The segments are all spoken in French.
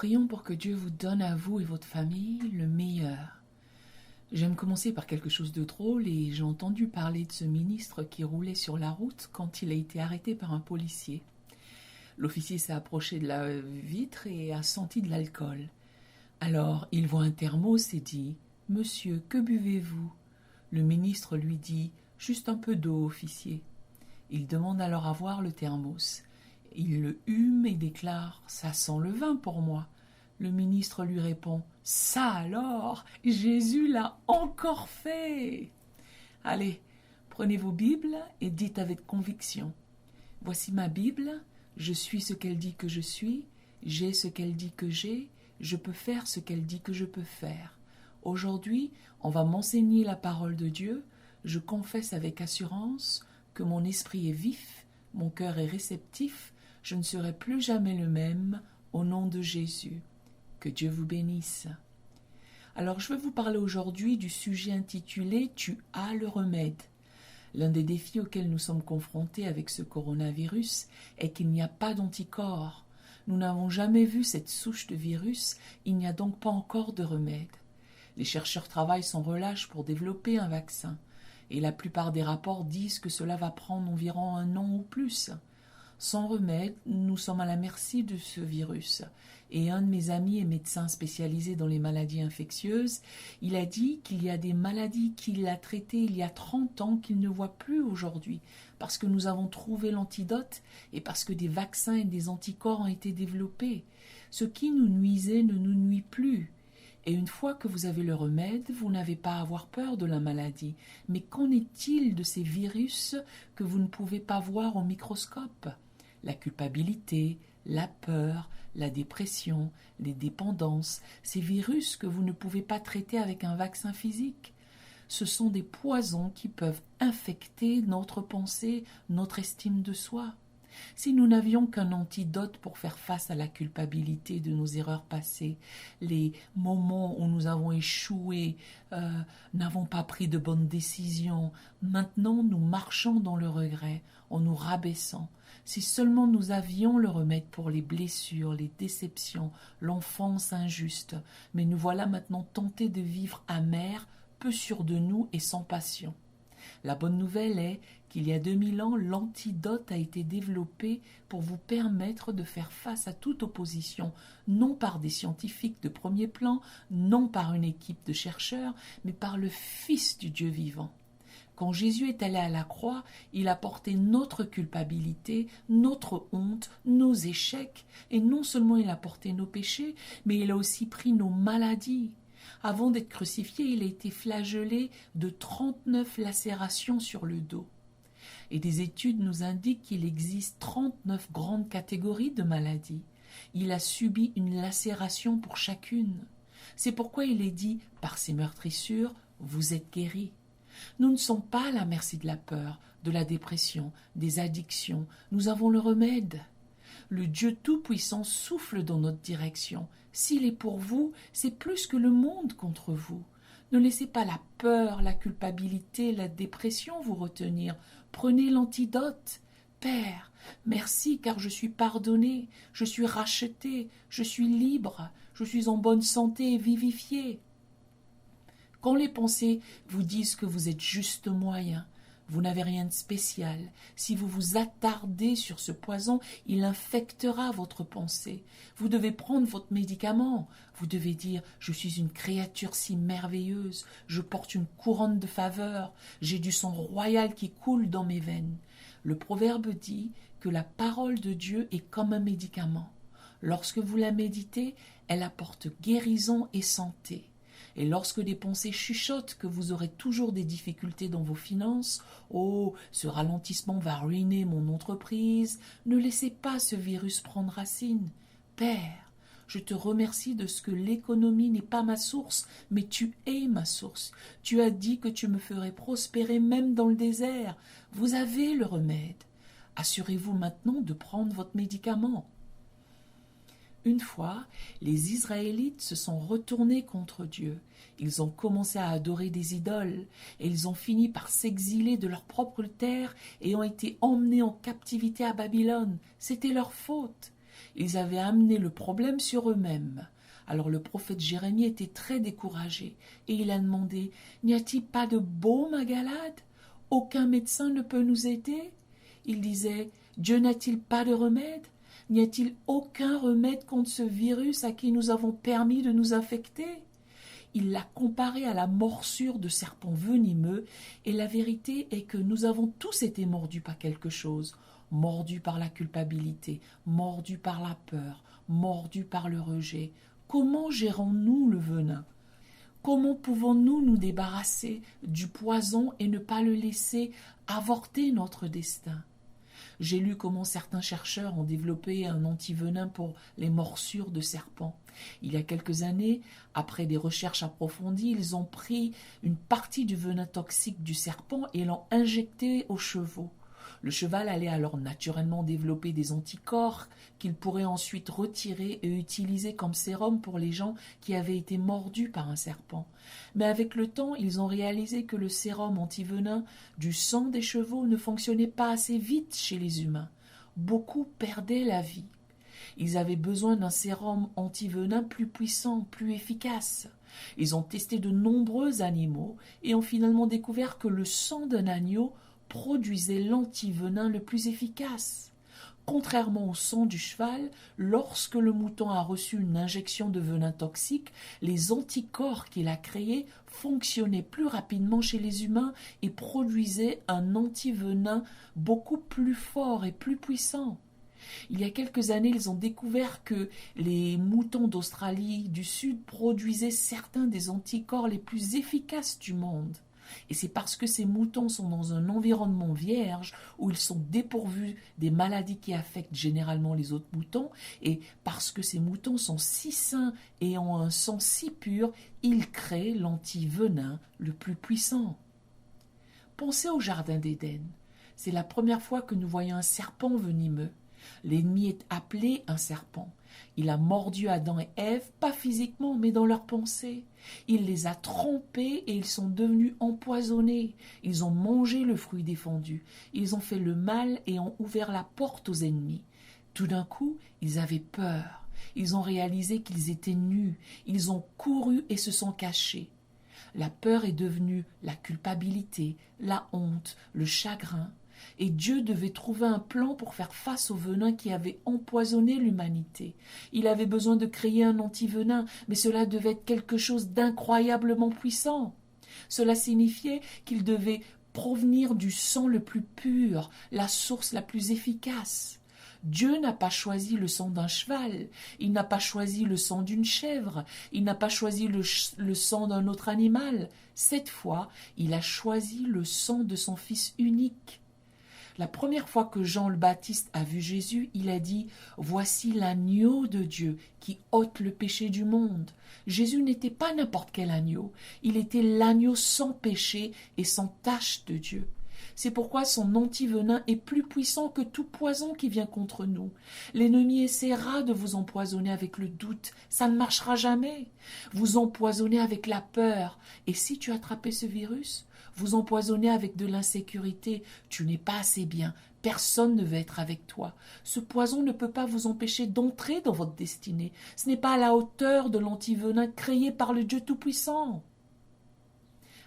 Prions pour que Dieu vous donne à vous et votre famille le meilleur. J'aime commencer par quelque chose de drôle et j'ai entendu parler de ce ministre qui roulait sur la route quand il a été arrêté par un policier. L'officier s'est approché de la vitre et a senti de l'alcool. Alors il voit un thermos et dit « Monsieur, que buvez-vous » Le ministre lui dit « Juste un peu d'eau, officier ». Il demande alors à voir le thermos. Il le hume et déclare « Ça sent le vin pour moi ». Le ministre lui répond « Ça alors, Jésus l'a encore fait !» Allez, prenez vos Bibles et dites avec conviction « Voici ma Bible, je suis ce qu'elle dit que je suis, j'ai ce qu'elle dit que j'ai, je peux faire ce qu'elle dit que je peux faire. Aujourd'hui, on va m'enseigner la parole de Dieu, je confesse avec assurance que mon esprit est vif, mon cœur est réceptif, je ne serai plus jamais le même, au nom de Jésus. Que Dieu vous bénisse. Alors je vais vous parler aujourd'hui du sujet intitulé « Tu as le remède ». L'un des défis auxquels nous sommes confrontés avec ce coronavirus est qu'il n'y a pas d'anticorps. Nous n'avons jamais vu cette souche de virus, il n'y a donc pas encore de remède. Les chercheurs travaillent sans relâche pour développer un vaccin, et la plupart des rapports disent que cela va prendre environ 1 an ou plus. Sans remède, nous sommes à la merci de ce virus. Et un de mes amis est médecin spécialisé dans les maladies infectieuses. Il a dit qu'il y a des maladies qu'il a traitées il y a 30 ans qu'il ne voit plus aujourd'hui, parce que nous avons trouvé l'antidote et parce que des vaccins et des anticorps ont été développés. Ce qui nous nuisait ne nous nuit plus. Et une fois que vous avez le remède, vous n'avez pas à avoir peur de la maladie. Mais qu'en est-il de ces virus que vous ne pouvez pas voir au microscope ? La culpabilité, la peur, la dépression, les dépendances, ces virus que vous ne pouvez pas traiter avec un vaccin physique. Ce sont des poisons qui peuvent infecter notre pensée, notre estime de soi. Si nous n'avions qu'un antidote pour faire face à la culpabilité de nos erreurs passées, les moments où nous avons échoué, n'avons pas pris de bonnes décisions, maintenant nous marchons dans le regret, en nous rabaissant. Si seulement nous avions le remède pour les blessures, les déceptions, l'enfance injuste, mais nous voilà maintenant tentés de vivre amers, peu sûrs de nous et sans passion. La bonne nouvelle est qu'il y a 2000 ans, l'antidote a été développé pour vous permettre de faire face à toute opposition, non par des scientifiques de premier plan, non par une équipe de chercheurs, mais par le Fils du Dieu vivant. Quand Jésus est allé à la croix, il a porté notre culpabilité, notre honte, nos échecs, et non seulement il a porté nos péchés, mais il a aussi pris nos maladies. Avant d'être crucifié, il a été flagellé de 39 lacérations sur le dos. Et des études nous indiquent qu'il existe 39 grandes catégories de maladies. Il a subi une lacération pour chacune. C'est pourquoi il est dit, par ses meurtrissures, vous êtes guéris. Nous ne sommes pas à la merci de la peur, de la dépression, des addictions. Nous avons le remède. Le Dieu Tout-Puissant souffle dans notre direction. S'il est pour vous, c'est plus que le monde contre vous. Ne laissez pas la peur, la culpabilité, la dépression vous retenir. Prenez l'antidote. Père, merci car je suis pardonné, je suis racheté, je suis libre, je suis en bonne santé et vivifié. Quand les pensées vous disent que vous êtes juste moyen, vous n'avez rien de spécial. Si vous vous attardez sur ce poison, il infectera votre pensée. Vous devez prendre votre médicament. Vous devez dire « Je suis une créature si merveilleuse. Je porte une couronne de faveur. J'ai du sang royal qui coule dans mes veines. » Le proverbe dit que la parole de Dieu est comme un médicament. Lorsque vous la méditez, elle apporte guérison et santé. Et lorsque des pensées chuchotent que vous aurez toujours des difficultés dans vos finances, « Oh, ce ralentissement va ruiner mon entreprise », ne laissez pas ce virus prendre racine. Père, je te remercie de ce que l'économie n'est pas ma source, mais tu es ma source. Tu as dit que tu me ferais prospérer même dans le désert. Vous avez le remède. Assurez-vous maintenant de prendre votre médicament. Une fois, les Israélites se sont retournés contre Dieu. Ils ont commencé à adorer des idoles et ils ont fini par s'exiler de leur propre terre et ont été emmenés en captivité à Babylone. C'était leur faute. Ils avaient amené le problème sur eux-mêmes. Alors le prophète Jérémie était très découragé et il a demandé « N'y a-t-il pas de baume à Galade? Aucun médecin ne peut nous aider ?» Il disait « Dieu n'a-t-il pas de remède? N'y a-t-il aucun remède contre ce virus à qui nous avons permis de nous infecter ?» Il l'a comparé à la morsure de serpents venimeux, et la vérité est que nous avons tous été mordus par quelque chose, mordus par la culpabilité, mordus par la peur, mordus par le rejet. Comment gérons-nous le venin? Comment pouvons-nous nous débarrasser du poison et ne pas le laisser avorter notre destin? J'ai lu comment certains chercheurs ont développé un antivenin pour les morsures de serpents. Il y a quelques années, après des recherches approfondies, ils ont pris une partie du venin toxique du serpent et l'ont injecté aux chevaux. Le cheval allait alors naturellement développer des anticorps qu'il pourrait ensuite retirer et utiliser comme sérum pour les gens qui avaient été mordus par un serpent. Mais avec le temps, ils ont réalisé que le sérum antivenin du sang des chevaux ne fonctionnait pas assez vite chez les humains. Beaucoup perdaient la vie. Ils avaient besoin d'un sérum antivenin plus puissant, plus efficace. Ils ont testé de nombreux animaux et ont finalement découvert que le sang d'un agneau produisait l'antivenin le plus efficace. Contrairement au sang du cheval, lorsque le mouton a reçu une injection de venin toxique, les anticorps qu'il a créés fonctionnaient plus rapidement chez les humains et produisaient un antivenin beaucoup plus fort et plus puissant. Il y a quelques années, ils ont découvert que les moutons d'Australie du Sud produisaient certains des anticorps les plus efficaces du monde. Et c'est parce que ces moutons sont dans un environnement vierge où ils sont dépourvus des maladies qui affectent généralement les autres moutons, et parce que ces moutons sont si sains et ont un sang si pur, ils créent l'antivenin le plus puissant. Pensez au jardin d'Éden. C'est la première fois que nous voyons un serpent venimeux. L'ennemi est appelé un serpent. Il a mordu Adam et Ève, pas physiquement, mais dans leurs pensées. Il les a trompés et ils sont devenus empoisonnés. Ils ont mangé le fruit défendu. Ils ont fait le mal et ont ouvert la porte aux ennemis. Tout d'un coup, ils avaient peur. Ils ont réalisé qu'ils étaient nus. Ils ont couru et se sont cachés. La peur est devenue la culpabilité, la honte, le chagrin. Et Dieu devait trouver un plan pour faire face au venin qui avait empoisonné l'humanité. Il avait besoin de créer un antivenin, mais cela devait être quelque chose d'incroyablement puissant. Cela signifiait qu'il devait provenir du sang le plus pur, la source la plus efficace. Dieu n'a pas choisi le sang d'un cheval, il n'a pas choisi le sang d'une chèvre, il n'a pas choisi le sang d'un autre animal. Cette fois, il a choisi le sang de son Fils unique. La première fois que Jean le Baptiste a vu Jésus, il a dit « Voici l'agneau de Dieu qui ôte le péché du monde ». Jésus n'était pas n'importe quel agneau, il était l'agneau sans péché et sans tache de Dieu. C'est pourquoi son antivenin est plus puissant que tout poison qui vient contre nous. L'ennemi essaiera de vous empoisonner avec le doute, ça ne marchera jamais. Vous empoisonnez avec la peur, et si tu attrapais ce virus, vous empoisonnez avec de l'insécurité, tu n'es pas assez bien, personne ne veut être avec toi. Ce poison ne peut pas vous empêcher d'entrer dans votre destinée. Ce n'est pas à la hauteur de l'antivenin créé par le Dieu Tout-Puissant.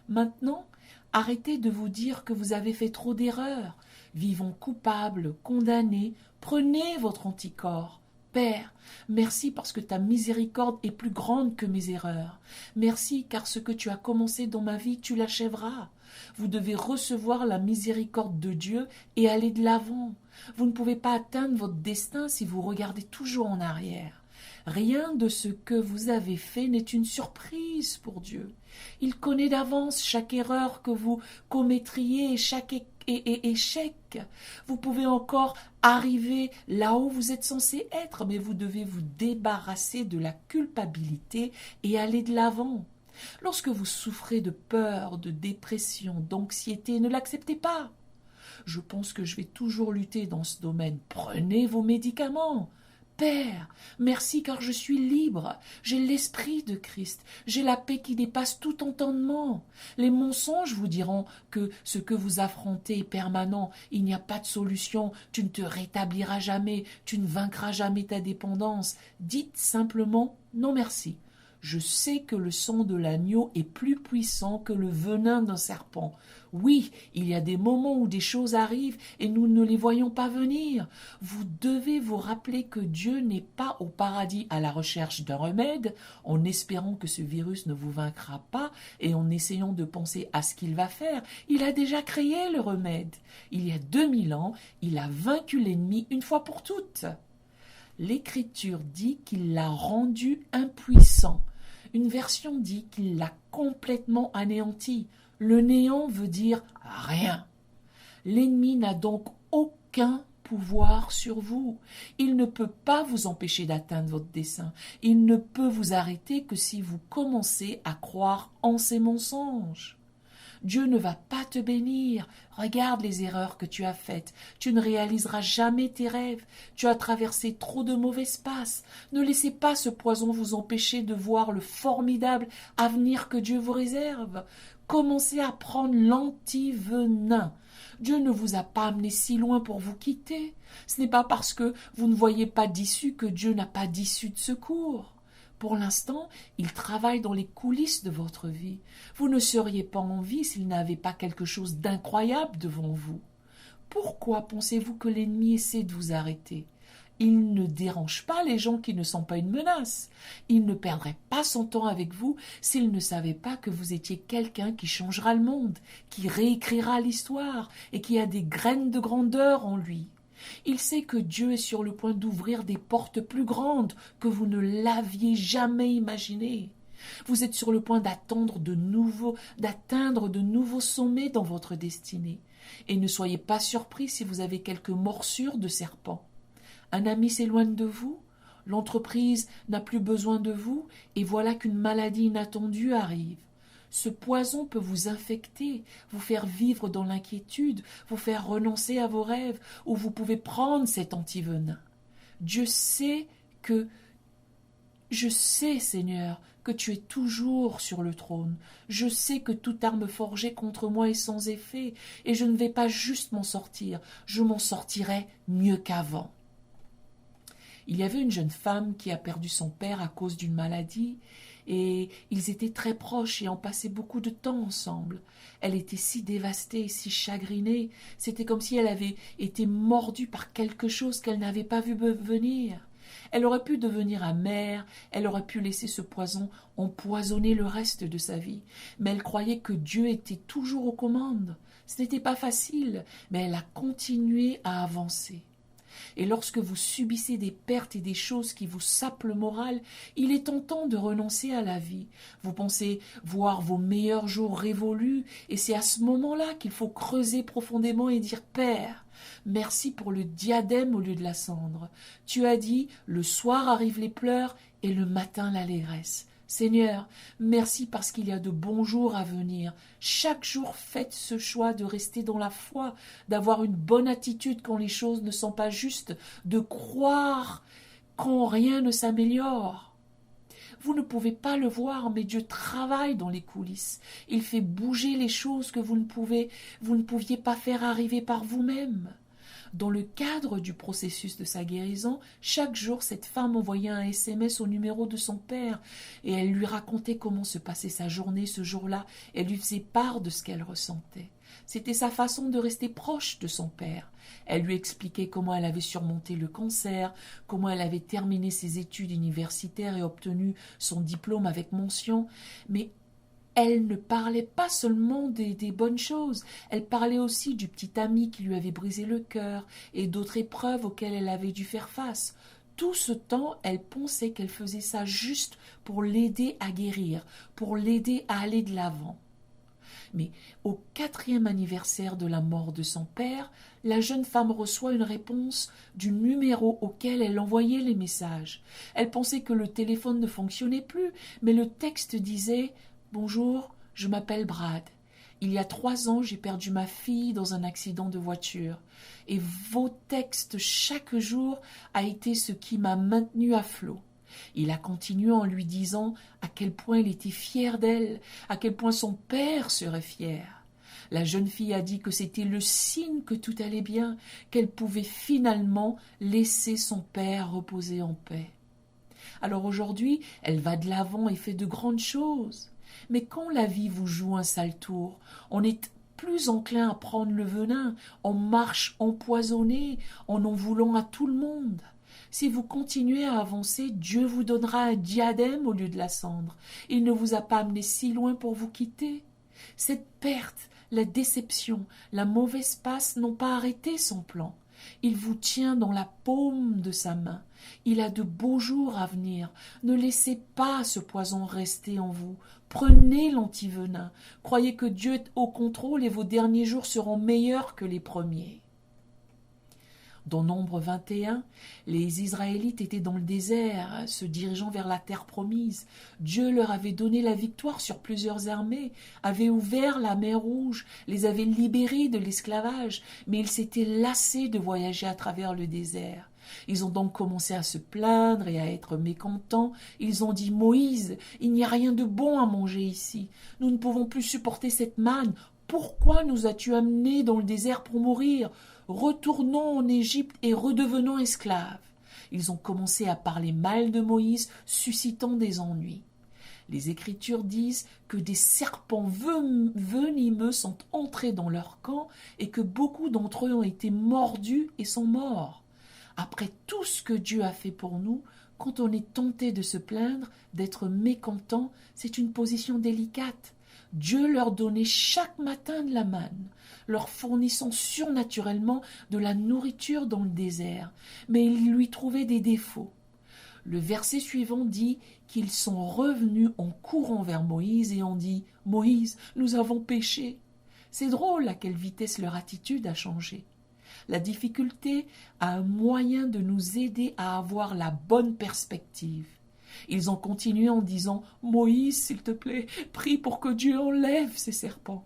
Maintenant, arrêtez de vous dire que vous avez fait trop d'erreurs. Vivons coupables, condamnés, prenez votre anticorps. Père, merci parce que ta miséricorde est plus grande que mes erreurs. Merci car ce que tu as commencé dans ma vie, tu l'achèveras. Vous devez recevoir la miséricorde de Dieu et aller de l'avant. Vous ne pouvez pas atteindre votre destin si vous regardez toujours en arrière. Rien de ce que vous avez fait n'est une surprise pour Dieu. Il connaît d'avance chaque erreur que vous commettriez et chaque échec. Vous pouvez encore arriver là où vous êtes censé être, mais vous devez vous débarrasser de la culpabilité et aller de l'avant. Lorsque vous souffrez de peur, de dépression, d'anxiété, ne l'acceptez pas. Je pense que je vais toujours lutter dans ce domaine. Prenez vos médicaments. Père, merci car je suis libre, j'ai l'esprit de Christ, j'ai la paix qui dépasse tout entendement. Les mensonges vous diront que ce que vous affrontez est permanent, il n'y a pas de solution, tu ne te rétabliras jamais, tu ne vaincras jamais ta dépendance. Dites simplement non merci. Je sais que le sang de l'agneau est plus puissant que le venin d'un serpent. Oui, il y a des moments où des choses arrivent et nous ne les voyons pas venir. Vous devez vous rappeler que Dieu n'est pas au paradis à la recherche d'un remède, en espérant que ce virus ne vous vaincra pas et en essayant de penser à ce qu'il va faire. Il a déjà créé le remède. Il y a 2000 ans, il a vaincu l'ennemi une fois pour toutes. L'Écriture dit qu'il l'a rendu impuissant. Une version dit qu'il l'a complètement anéanti. Le néant veut dire rien. L'ennemi n'a donc aucun pouvoir sur vous. Il ne peut pas vous empêcher d'atteindre votre dessein. Il ne peut vous arrêter que si vous commencez à croire en ses mensonges. Dieu ne va pas te bénir. Regarde les erreurs que tu as faites. Tu ne réaliseras jamais tes rêves. Tu as traversé trop de mauvais passes. Ne laissez pas ce poison vous empêcher de voir le formidable avenir que Dieu vous réserve. Commencez à prendre l'antivenin. Dieu ne vous a pas amené si loin pour vous quitter. Ce n'est pas parce que vous ne voyez pas d'issue que Dieu n'a pas d'issue de secours. Pour l'instant, il travaille dans les coulisses de votre vie. Vous ne seriez pas en vie s'il n'avait pas quelque chose d'incroyable devant vous. Pourquoi pensez-vous que l'ennemi essaie de vous arrêter? Il ne dérange pas les gens qui ne sont pas une menace. Il ne perdrait pas son temps avec vous s'il ne savait pas que vous étiez quelqu'un qui changera le monde, qui réécrira l'histoire et qui a des graines de grandeur en lui. Il sait que Dieu est sur le point d'ouvrir des portes plus grandes que vous ne l'aviez jamais imaginées. Vous êtes sur le point d'atteindre de nouveaux sommets dans votre destinée. Et ne soyez pas surpris si vous avez quelques morsures de serpent. Un ami s'éloigne de vous, l'entreprise n'a plus besoin de vous, et voilà qu'une maladie inattendue arrive. Ce poison peut vous infecter, vous faire vivre dans l'inquiétude, vous faire renoncer à vos rêves, ou vous pouvez prendre cet antivenin. Je sais, Seigneur, que tu es toujours sur le trône. Je sais que toute arme forgée contre moi est sans effet, et je ne vais pas juste m'en sortir, je m'en sortirai mieux qu'avant. Il y avait une jeune femme qui a perdu son père à cause d'une maladie, et ils étaient très proches et ont passé beaucoup de temps ensemble. Elle était si dévastée, si chagrinée, c'était comme si elle avait été mordue par quelque chose qu'elle n'avait pas vu venir. Elle aurait pu devenir amère, elle aurait pu laisser ce poison empoisonner le reste de sa vie, mais elle croyait que Dieu était toujours aux commandes. Ce n'était pas facile, mais elle a continué à avancer. Et lorsque vous subissez des pertes et des choses qui vous sapent le moral, il est tentant de renoncer à la vie. Vous pensez voir vos meilleurs jours révolus, et c'est à ce moment-là qu'il faut creuser profondément et dire « Père, merci pour le diadème au lieu de la cendre. Tu as dit, le soir arrivent les pleurs et le matin l'allégresse. Seigneur, merci parce qu'il y a de bons jours à venir. Chaque jour, faites ce choix de rester dans la foi, d'avoir une bonne attitude quand les choses ne sont pas justes, de croire quand rien ne s'améliore. Vous ne pouvez pas le voir, mais Dieu travaille dans les coulisses. Il fait bouger les choses que vous ne pouviez pas faire arriver par vous-même. Dans le cadre du processus de sa guérison, chaque jour, cette femme envoyait un SMS au numéro de son père et elle lui racontait comment se passait sa journée ce jour-là. Elle lui faisait part de ce qu'elle ressentait. C'était sa façon de rester proche de son père. Elle lui expliquait comment elle avait surmonté le cancer, comment elle avait terminé ses études universitaires et obtenu son diplôme avec mention. Mais elle ne parlait pas seulement des bonnes choses, elle parlait aussi du petit ami qui lui avait brisé le cœur et d'autres épreuves auxquelles elle avait dû faire face. Tout ce temps, elle pensait qu'elle faisait ça juste pour l'aider à guérir, pour l'aider à aller de l'avant. Mais au 4e anniversaire de la mort de son père, la jeune femme reçoit une réponse du numéro auquel elle envoyait les messages. Elle pensait que le téléphone ne fonctionnait plus, mais le texte disait « Bonjour, je m'appelle Brad. il y a 3 ans, j'ai perdu ma fille dans un accident de voiture. Et vos textes chaque jour a été ce qui m'a maintenu à flot. » Il a continué en lui disant à quel point il était fier d'elle, à quel point son père serait fier. La jeune fille a dit que c'était le signe que tout allait bien, qu'elle pouvait finalement laisser son père reposer en paix. Alors aujourd'hui, elle va de l'avant et fait de grandes choses. Mais quand la vie vous joue un sale tour, on est plus enclin à prendre le venin, on marche empoisonné, en voulant à tout le monde. Si vous continuez à avancer, Dieu vous donnera un diadème au lieu de la cendre. Il ne vous a pas amené si loin pour vous quitter. Cette perte, la déception, la mauvaise passe n'ont pas arrêté son plan. Il vous tient dans la paume de sa main. Il a de beaux jours à venir. Ne laissez pas ce poison rester en vous. Prenez l'antivenin. Croyez que Dieu est au contrôle et vos derniers jours seront meilleurs que les premiers. Dans Nombre 21, les Israélites étaient dans le désert, se dirigeant vers la terre promise. Dieu leur avait donné la victoire sur plusieurs armées, avait ouvert la mer Rouge, les avait libérés de l'esclavage, mais ils s'étaient lassés de voyager à travers le désert. Ils ont donc commencé à se plaindre et à être mécontents. Ils ont dit « Moïse, il n'y a rien de bon à manger ici. Nous ne pouvons plus supporter cette manne. Pourquoi nous as-tu amenés dans le désert pour mourir ? Retournons en Égypte et redevenons esclaves. » Ils ont commencé à parler mal de Moïse, suscitant des ennuis. Les Écritures disent que des serpents venimeux sont entrés dans leur camp et que beaucoup d'entre eux ont été mordus et sont morts. Après tout ce que Dieu a fait pour nous, quand on est tenté de se plaindre, d'être mécontent, c'est une position délicate. Dieu leur donnait chaque matin de la manne, leur fournissant surnaturellement de la nourriture dans le désert, mais ils lui trouvaient des défauts. Le verset suivant dit qu'ils sont revenus en courant vers Moïse et ont dit « Moïse, nous avons péché ». C'est drôle à quelle vitesse leur attitude a changé. La difficulté a un moyen de nous aider à avoir la bonne perspective. Ils ont continué en disant « Moïse, s'il te plaît, prie pour que Dieu enlève ces serpents. »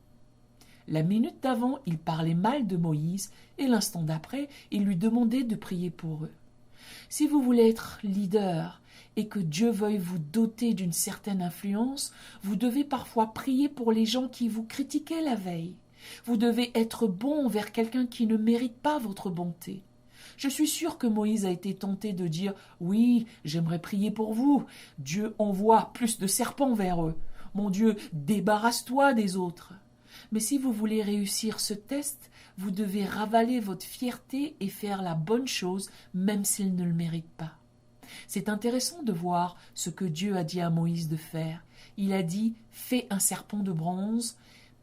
La minute d'avant, ils parlaient mal de Moïse et l'instant d'après, ils lui demandaient de prier pour eux. Si vous voulez être leader et que Dieu veuille vous doter d'une certaine influence, vous devez parfois prier pour les gens qui vous critiquaient la veille. Vous devez être bon envers quelqu'un qui ne mérite pas votre bonté. Je suis sûr que Moïse a été tenté de dire « Oui, j'aimerais prier pour vous. Dieu envoie plus de serpents vers eux. Mon Dieu, débarrasse-toi des autres. » Mais si vous voulez réussir ce test, vous devez ravaler votre fierté et faire la bonne chose, même s'il ne le mérite pas. C'est intéressant de voir ce que Dieu a dit à Moïse de faire. Il a dit « Fais un serpent de bronze,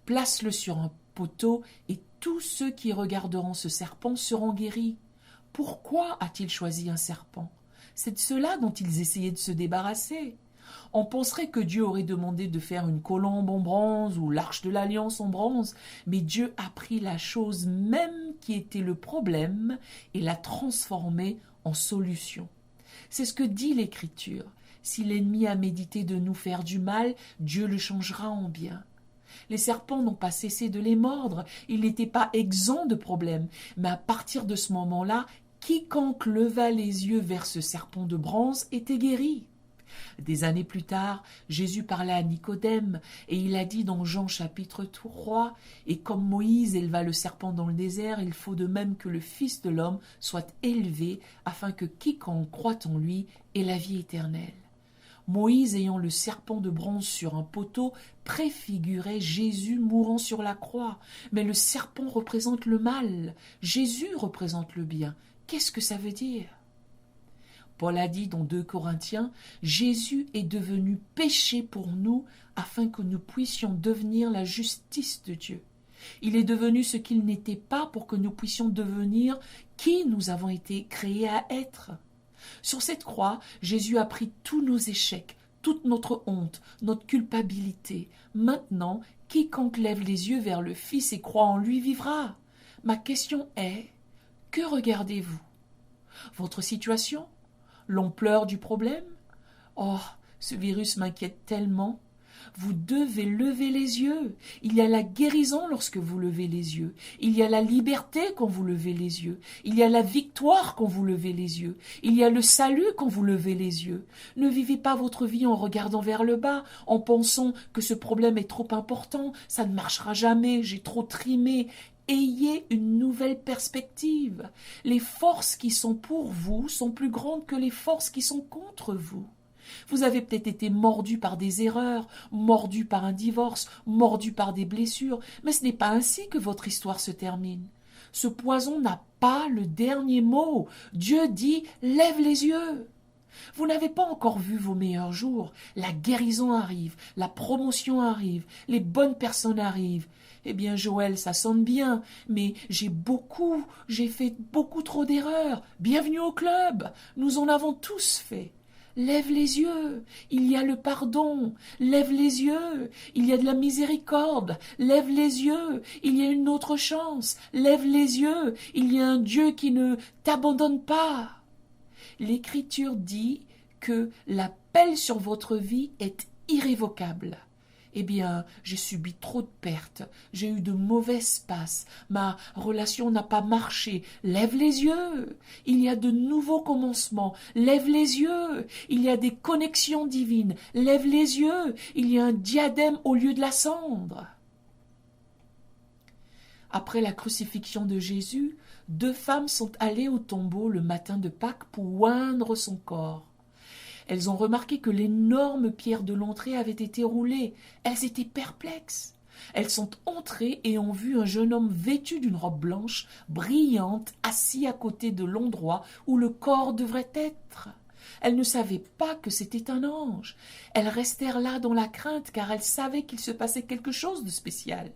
place-le sur un poteau et tous ceux qui regarderont ce serpent seront guéris. » Pourquoi a-t-il choisi un serpent? C'est de cela dont ils essayaient de se débarrasser. On penserait que Dieu aurait demandé de faire une colombe en bronze ou l'arche de l'alliance en bronze, mais Dieu a pris la chose même qui était le problème et l'a transformée en solution. C'est ce que dit l'Écriture. Si l'ennemi a médité de nous faire du mal, Dieu le changera en bien. Les serpents n'ont pas cessé de les mordre, ils n'étaient pas exempts de problèmes, mais à partir de ce moment-là, quiconque leva les yeux vers ce serpent de bronze était guéri. Des années plus tard, Jésus parlait à Nicodème et il a dit dans Jean chapitre 3 « Et comme Moïse éleva le serpent dans le désert, il faut de même que le Fils de l'homme soit élevé afin que quiconque croit en lui ait la vie éternelle. » Moïse ayant le serpent de bronze sur un poteau préfigurait Jésus mourant sur la croix. Mais le serpent représente le mal, Jésus représente le bien. Qu'est-ce que ça veut dire? Paul a dit dans 2 Corinthiens, « Jésus est devenu péché pour nous afin que nous puissions devenir la justice de Dieu. Il est devenu ce qu'il n'était pas pour que nous puissions devenir qui nous avons été créés à être. » Sur cette croix, Jésus a pris tous nos échecs, toute notre honte, notre culpabilité. Maintenant, quiconque lève les yeux vers le Fils et croit en lui vivra. Ma question est, que regardez-vous? Votre situation? L'ampleur du problème? Oh, ce virus m'inquiète tellement. Vous devez lever les yeux. Il y a la guérison lorsque vous levez les yeux. Il y a la liberté quand vous levez les yeux. Il y a la victoire quand vous levez les yeux. Il y a le salut quand vous levez les yeux. Ne vivez pas votre vie en regardant vers le bas, en pensant que ce problème est trop important, ça ne marchera jamais, j'ai trop trimé. Ayez une nouvelle perspective. Les forces qui sont pour vous sont plus grandes que les forces qui sont contre vous. Vous avez peut-être été mordu par des erreurs, mordu par un divorce, mordu par des blessures, mais ce n'est pas ainsi que votre histoire se termine. Ce poison n'a pas le dernier mot. Dieu dit « lève les yeux ». Vous n'avez pas encore vu vos meilleurs jours. La guérison arrive, la promotion arrive, les bonnes personnes arrivent. Eh bien, Joël, ça sonne bien, mais j'ai fait beaucoup trop d'erreurs. Bienvenue au club. Nous en avons tous fait. Lève les yeux, il y a le pardon. Lève les yeux, il y a de la miséricorde. Lève les yeux, il y a une autre chance. Lève les yeux, il y a un Dieu qui ne t'abandonne pas. L'Écriture dit que l'appel sur votre vie est irrévocable. Eh bien, j'ai subi trop de pertes, j'ai eu de mauvaises passes, ma relation n'a pas marché. Lève les yeux, il y a de nouveaux commencements. Lève les yeux, il y a des connexions divines. Lève les yeux, il y a un diadème au lieu de la cendre. Après la crucifixion de Jésus, 2 femmes sont allées au tombeau le matin de Pâques pour oindre son corps. Elles ont remarqué que l'énorme pierre de l'entrée avait été roulée. Elles étaient perplexes. Elles sont entrées et ont vu un jeune homme vêtu d'une robe blanche, brillante, assis à côté de l'endroit où le corps devrait être. Elles ne savaient pas que c'était un ange. Elles restèrent là dans la crainte car elles savaient qu'il se passait quelque chose de spécial.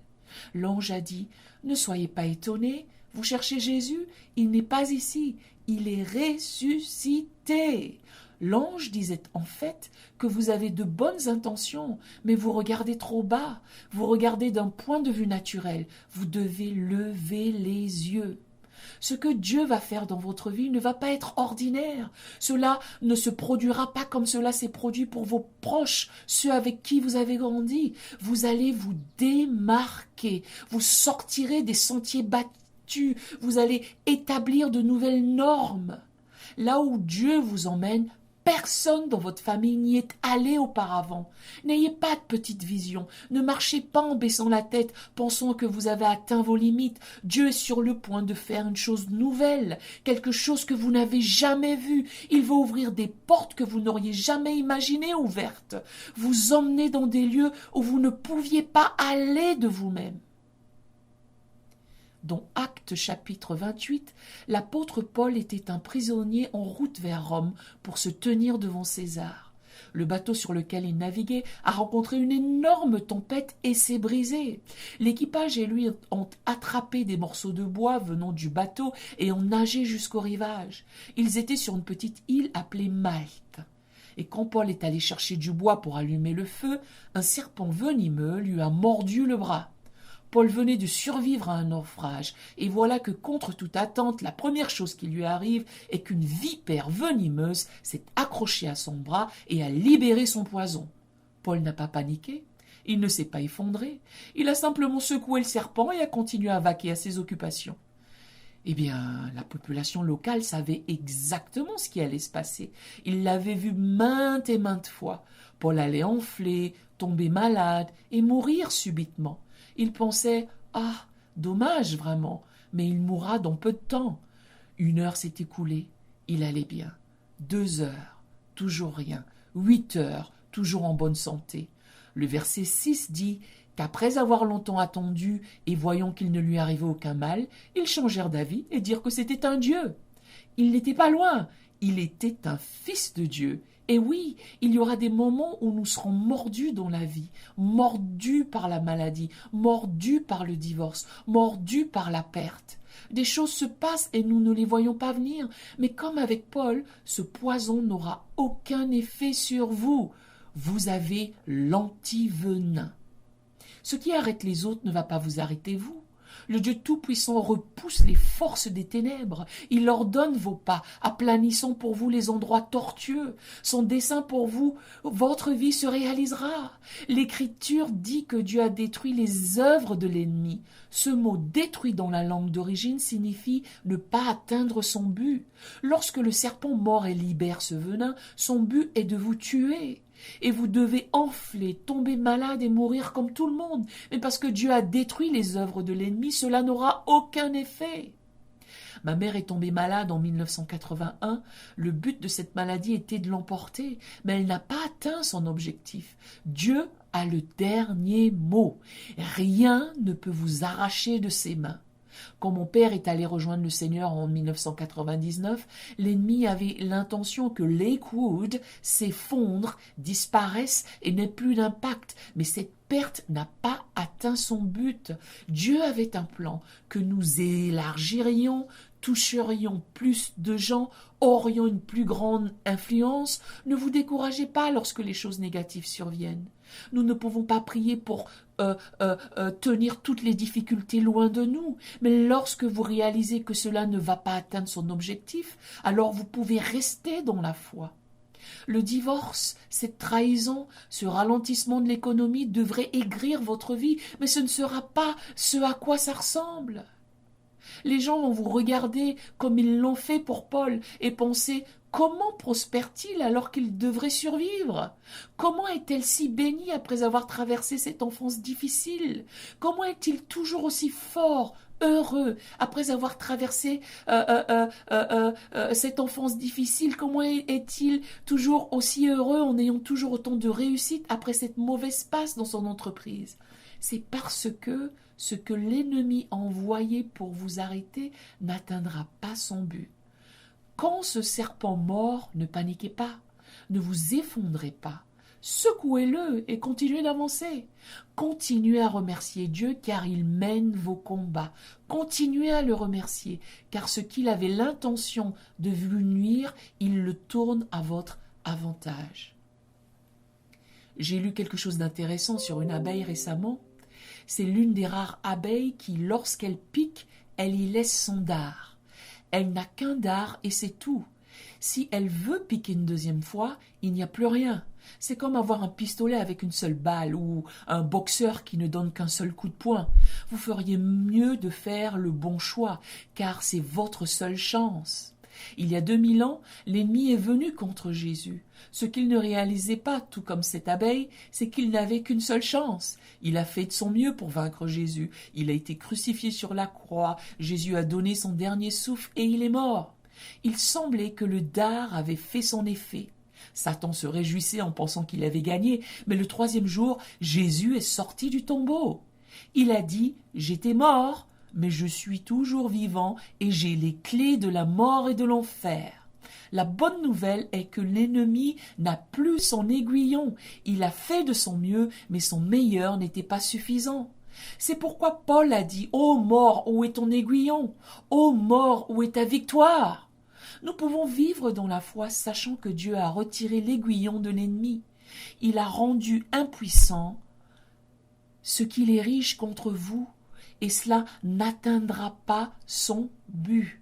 L'ange a dit « Ne soyez pas étonnés, vous cherchez Jésus, il n'est pas ici, il est ressuscité. » L'ange disait en fait que vous avez de bonnes intentions, mais vous regardez trop bas, vous regardez d'un point de vue naturel, vous devez lever les yeux. Ce que Dieu va faire dans votre vie ne va pas être ordinaire. Cela ne se produira pas comme cela s'est produit pour vos proches, ceux avec qui vous avez grandi. Vous allez vous démarquer, vous sortirez des sentiers battus, vous allez établir de nouvelles normes. Là où Dieu vous emmène, personne dans votre famille n'y est allé auparavant. N'ayez pas de petite vision. Ne marchez pas en baissant la tête, pensant que vous avez atteint vos limites. Dieu est sur le point de faire une chose nouvelle, quelque chose que vous n'avez jamais vu. Il va ouvrir des portes que vous n'auriez jamais imaginées ouvertes. Vous emmener dans des lieux où vous ne pouviez pas aller de vous-même. Dans Actes chapitre 28, l'apôtre Paul était un prisonnier en route vers Rome pour se tenir devant César. Le bateau sur lequel il naviguait a rencontré une énorme tempête et s'est brisé. L'équipage et lui ont attrapé des morceaux de bois venant du bateau et ont nagé jusqu'au rivage. Ils étaient sur une petite île appelée Malte. Et quand Paul est allé chercher du bois pour allumer le feu, un serpent venimeux lui a mordu le bras. Paul venait de survivre à un naufrage, et voilà que contre toute attente, la première chose qui lui arrive est qu'une vipère venimeuse s'est accrochée à son bras et a libéré son poison. Paul n'a pas paniqué, il ne s'est pas effondré, il a simplement secoué le serpent et a continué à vaquer à ses occupations. Eh bien, la population locale savait exactement ce qui allait se passer. Il l'avait vu maintes et maintes fois. Paul allait enfler, tomber malade et mourir subitement. Il pensait « Ah, dommage vraiment, mais il mourra dans peu de temps. » 1 heure s'est écoulée, il allait bien. 2 heures, toujours rien. 8 heures, toujours en bonne santé. Le verset 6 dit qu'après avoir longtemps attendu et voyant qu'il ne lui arrivait aucun mal, ils changèrent d'avis et dirent que c'était un Dieu. Il n'était pas loin, il était un fils de Dieu. Et oui, il y aura des moments où nous serons mordus dans la vie, mordus par la maladie, mordus par le divorce, mordus par la perte. Des choses se passent et nous ne les voyons pas venir, mais comme avec Paul, ce poison n'aura aucun effet sur vous. Vous avez l'antivenin. Ce qui arrête les autres ne va pas vous arrêter vous. Le Dieu Tout-Puissant repousse les forces des ténèbres. Il ordonne vos pas, aplanissant pour vous les endroits tortueux. Son dessein pour vous, votre vie se réalisera. L'Écriture dit que Dieu a détruit les œuvres de l'ennemi. Ce mot « détruit » dans la langue d'origine signifie ne pas atteindre son but. Lorsque le serpent mord et libère ce venin, son but est de vous tuer. Et vous devez enfler, tomber malade et mourir comme tout le monde. Mais parce que Dieu a détruit les œuvres de l'ennemi, cela n'aura aucun effet. Ma mère est tombée malade en 1981. Le but de cette maladie était de l'emporter, mais elle n'a pas atteint son objectif. Dieu a le dernier mot. Rien ne peut vous arracher de ses mains. Quand mon père est allé rejoindre le Seigneur en 1999, l'ennemi avait l'intention que Lakewood s'effondre, disparaisse et n'ait plus d'impact. Mais cette perte n'a pas atteint son but. Dieu avait un plan, que nous élargirions, toucherions plus de gens, aurions une plus grande influence. Ne vous découragez pas lorsque les choses négatives surviennent. Nous ne pouvons pas prier pour tenir toutes les difficultés loin de nous, mais lorsque vous réalisez que cela ne va pas atteindre son objectif, alors vous pouvez rester dans la foi. Le divorce, cette trahison, ce ralentissement de l'économie devrait aigrir votre vie, mais ce ne sera pas ce à quoi ça ressemble. Les gens vont vous regarder comme ils l'ont fait pour Paul et penser « Comment prospère-t-il alors qu'il devrait survivre? Comment est-elle si bénie après avoir traversé cette enfance difficile? Comment est-il toujours aussi fort, heureux après avoir traversé cette enfance difficile? Comment est-il toujours aussi heureux en ayant toujours autant de réussite après cette mauvaise passe dans son entreprise? C'est parce que ce que l'ennemi a envoyé pour vous arrêter n'atteindra pas son but. Quand ce serpent mord, ne paniquez pas, ne vous effondrez pas, secouez-le et continuez d'avancer. Continuez à remercier Dieu car il mène vos combats. Continuez à le remercier car ce qu'il avait l'intention de vous nuire, il le tourne à votre avantage. J'ai lu quelque chose d'intéressant sur une abeille récemment. C'est l'une des rares abeilles qui, lorsqu'elle pique, elle y laisse son dard. Elle n'a qu'un dard et c'est tout. Si elle veut piquer une deuxième fois, il n'y a plus rien. C'est comme avoir un pistolet avec une seule balle ou un boxeur qui ne donne qu'un seul coup de poing. Vous feriez mieux de faire le bon choix, car c'est votre seule chance. Il y a 2000 ans, l'ennemi est venu contre Jésus. Ce qu'il ne réalisait pas, tout comme cette abeille, c'est qu'il n'avait qu'une seule chance. Il a fait de son mieux pour vaincre Jésus. Il a été crucifié sur la croix. Jésus a donné son dernier souffle et il est mort. Il semblait que le dard avait fait son effet. Satan se réjouissait en pensant qu'il avait gagné, mais le troisième jour, Jésus est sorti du tombeau. Il a dit « J'étais mort, mais je suis toujours vivant et j'ai les clés de la mort et de l'enfer. » La bonne nouvelle est que l'ennemi n'a plus son aiguillon. Il a fait de son mieux, mais son meilleur n'était pas suffisant. C'est pourquoi Paul a dit « Ô mort, où est ton aiguillon? Ô mort, où est ta victoire ?» Nous pouvons vivre dans la foi sachant que Dieu a retiré l'aiguillon de l'ennemi. Il a rendu impuissant ce qu'il érige contre vous, et cela n'atteindra pas son but.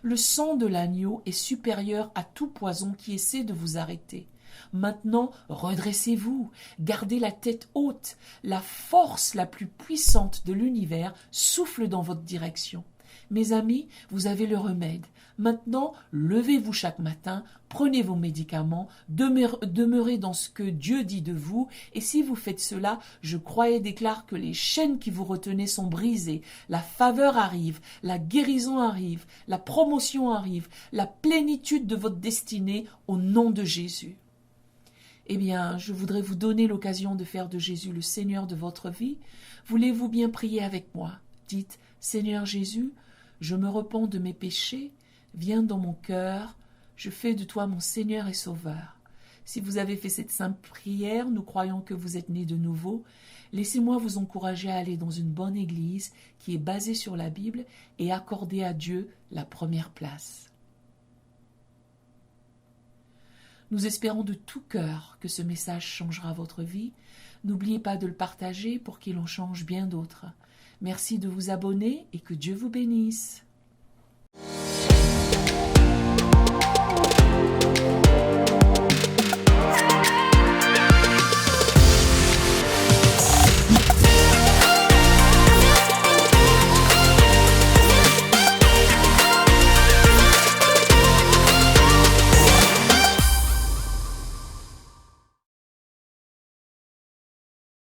Le sang de l'agneau est supérieur à tout poison qui essaie de vous arrêter. Maintenant, redressez-vous, gardez la tête haute. La force la plus puissante de l'univers souffle dans votre direction. Mes amis, vous avez le remède. Maintenant, levez-vous chaque matin, prenez vos médicaments, demeurez dans ce que Dieu dit de vous, et si vous faites cela, je crois et déclare que les chaînes qui vous retenaient sont brisées, la faveur arrive, la guérison arrive, la promotion arrive, la plénitude de votre destinée au nom de Jésus. Eh bien, je voudrais vous donner l'occasion de faire de Jésus le Seigneur de votre vie. Voulez-vous bien prier avec moi? Dites, Seigneur Jésus, je me repens de mes péchés, viens dans mon cœur, je fais de toi mon Seigneur et Sauveur. Si vous avez fait cette simple prière, nous croyons que vous êtes né de nouveau. Laissez-moi vous encourager à aller dans une bonne église qui est basée sur la Bible et accorder à Dieu la première place. Nous espérons de tout cœur que ce message changera votre vie. N'oubliez pas de le partager pour qu'il en change bien d'autres. Merci de vous abonner et que Dieu vous bénisse.